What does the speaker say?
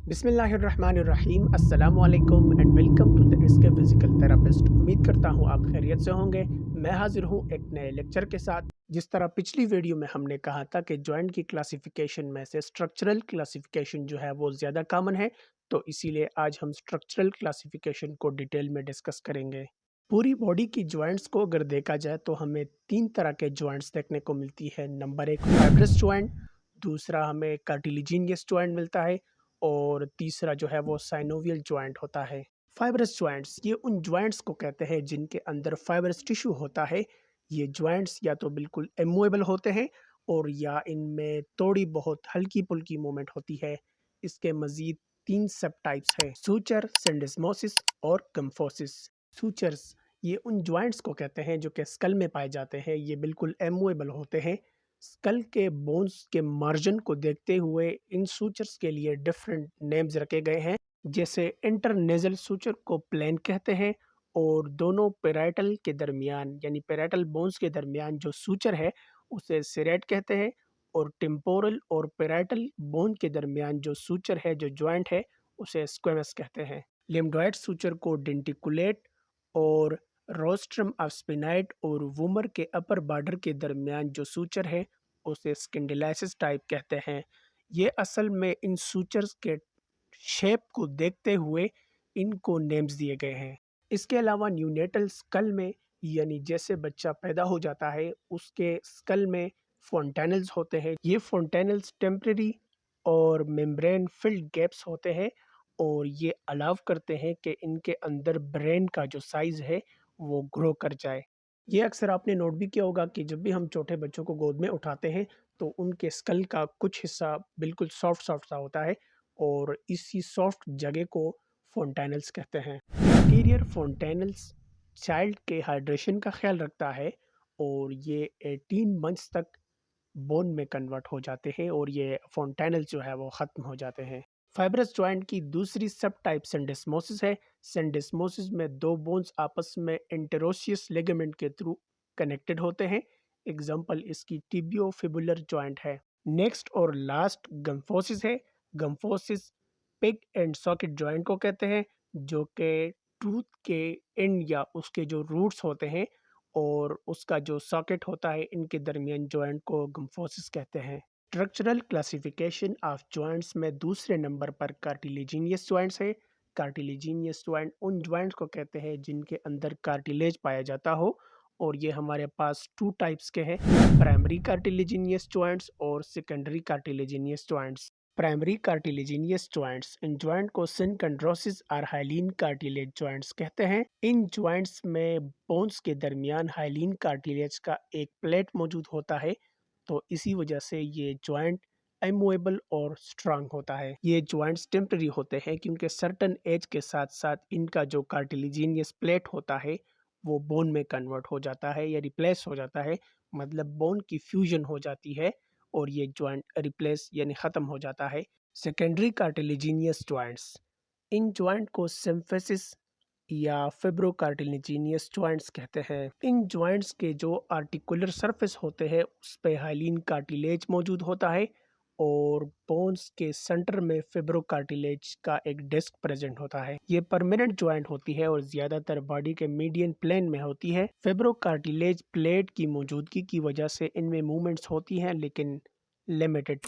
बिस्मिल्लाहिर्रहमानिर्रहीम अस्सलाम वालेकुम and welcome to the SK physical therapist. उम्मीद करता हूँ आप खैरियत से होंगे। मैं हाजिर हूँ एक नए लेक्चर के साथ। जिस तरह पिछली वीडियो में हमने कहा था कि जॉइंट की क्लासिफिकेशन में से स्ट्रक्चरल क्लासिफिकेशन जो है वो ज़्यादा कॉमन है, तो इसीलिए आज हम स्ट्रक्चरल क्लासिफिकेशन को डिटेल में डिस्कस करेंगे। पूरी बॉडी की जॉइंट्स को अगर देखा जाए तो हमें तीन तरह के जॉइंट्स देखने को मिलती है। नंबर एक फाइब्रस जॉइंट, दूसरा हमें कार्टिलेजिनियस जॉइंट मिलता है और तीसरा जो है वो साइनोवियल जॉइंट होता है। फाइब्रस जॉइंट्स ये उन जॉइंट्स को कहते हैं जिनके अंदर फाइब्रस टिश्यू होता है। ये जॉइंट्स या तो बिल्कुल इमूवेबल होते हैं और या इनमें थोड़ी बहुत हल्की पुल्की मूवमेंट होती है। इसके मजीद तीन सब टाइप्स हैं: सूचर, सिंडेस्मोसिस और कम्फोसिस। सूचर्स ये उन जॉइंट्स को कहते हैं जो कि स्कल में पाए जाते हैं। ये बिल्कुल इमूवेबल होते हैं। स्कल के बोन्स के मार्जिन को देखते हुए इन सूचर्स के लिए डिफरेंट नेम्स रखे गए हैं। जैसे इंटरनेजल सूचर को प्लेन कहते हैं और दोनों पेराइटल के दरमियान यानी पेराइटल बोन्स के दरमियान जो सूचर है उसे सिरेट कहते हैं। और टेम्पोरल और पेराइटल बोन के दरमियान जो सूचर है, जो जॉइंट है, उसे स्क्वेमस कहते हैं। लिम्बोइड सूचर को डेंटिकुलेट और रोस्ट्रम ऑफ स्पिनाइट और वूमर के अपर बॉर्डर के दरमियान जो सूचर है उसे स्किंडिलाइसिस टाइप कहते हैं। ये असल में इन सूचर्स के शेप को देखते हुए इनको नेम्स दिए गए हैं। इसके अलावा न्यूनेटल स्कल में यानी जैसे बच्चा पैदा हो जाता है उसके स्कल में फोंटेनल्स होते हैं। ये फोंटेनल्स टेम्परेरी और मेम्ब्रेन फिल्ड गैप्स होते हैं और ये अलाउ करते हैं कि इनके अंदर ब्रेन का जो साइज है वो ग्रो कर जाए। ये अक्सर आपने नोट भी किया होगा कि जब भी हम छोटे बच्चों को गोद में उठाते हैं तो उनके स्कल का कुछ हिस्सा बिल्कुल सॉफ्ट सॉफ्ट सा होता है और इसी सॉफ्ट जगह को फोंटेनल्स कहते हैं। इंटीरियर फोंटेनल्स चाइल्ड के हाइड्रेशन का ख्याल रखता है और ये 18 मंथ्स तक बोन में कन्वर्ट हो जाते हैं और ये फोंटेनल्स जो है वो ख़त्म हो जाते हैं। फाइब्रस जॉइंट की दूसरी सब टाइप सिंडेस्मोसिस है। सिंडेस्मोसिस में दो बोन्स आपस में इंटरोशियस लिगामेंट के थ्रू कनेक्टेड होते हैं। एग्जाम्पल इसकी टिबियोफिबुलर जॉइंट है। नेक्स्ट और लास्ट गम्फोसिस है। गम्फोसिस पिग एंड सॉकेट जॉइंट को कहते हैं, जो कि टूथ के एंड या उसके जो रूट्स होते हैं और उसका जो सॉकेट होता है, इनके दरमियान जॉइंट को गम्फोसिस कहते हैं। स्ट्रक्चरल क्लासिफिकेशन ऑफ जॉइंट्स में दूसरे नंबर पर कार्टिलेजिनियस जॉइंट्स है। कार्टिलेजिनियस जॉइंट उन जॉइंट्स को कहते हैं जिनके अंदर कार्टिलेज पाया जाता हो और ये हमारे पास टू टाइप्स के हैं: प्राइमरी कार्टिलेजिनियस जॉइंट्स और secondary cartilaginous joints. Primary cartilaginous joints in joint को सिनकंड्रोसिस और हाइलीन कार्टिलेज जॉइंट्स कहते हैं। इन जॉइंट्स में बोन्स के दरमियान हाइलीन कार्टिलेज का एक प्लेट मौजूद होता है, तो इसी वजह से ये जॉइंट इमूवेबल और स्ट्रांग होता है। ये जॉइंट्स टेम्पररी होते हैं क्योंकि सर्टन एज के साथ साथ इनका जो कार्टिलेजिनियस प्लेट होता है वो बोन में कन्वर्ट हो जाता है या रिप्लेस हो जाता है। मतलब बोन की फ्यूजन हो जाती है और ये जॉइंट रिप्लेस यानी ख़त्म हो जाता है। Secondary cartilaginous joints in joint को सिम्फिसिस या फिब्रोकार्टिलेजिनियस जॉइंट्स कहते हैं। इन जॉइंट्स के जो आर्टिकुलर सरफेस होते हैं उस पे हाइलीन कार्टिलेज मौजूद होता है और बोन्स के सेंटर में फिब्रोकार्टिलेज का एक डिस्क प्रेजेंट होता है। ये परमानेंट जॉइंट होती है और ज्यादातर बॉडी के मीडियन प्लेन में होती है। फिब्रोकार्टिलेज प्लेट की मौजूदगी की वजह से इनमें मूवमेंट्स होती हैं लेकिन लिमिटेड।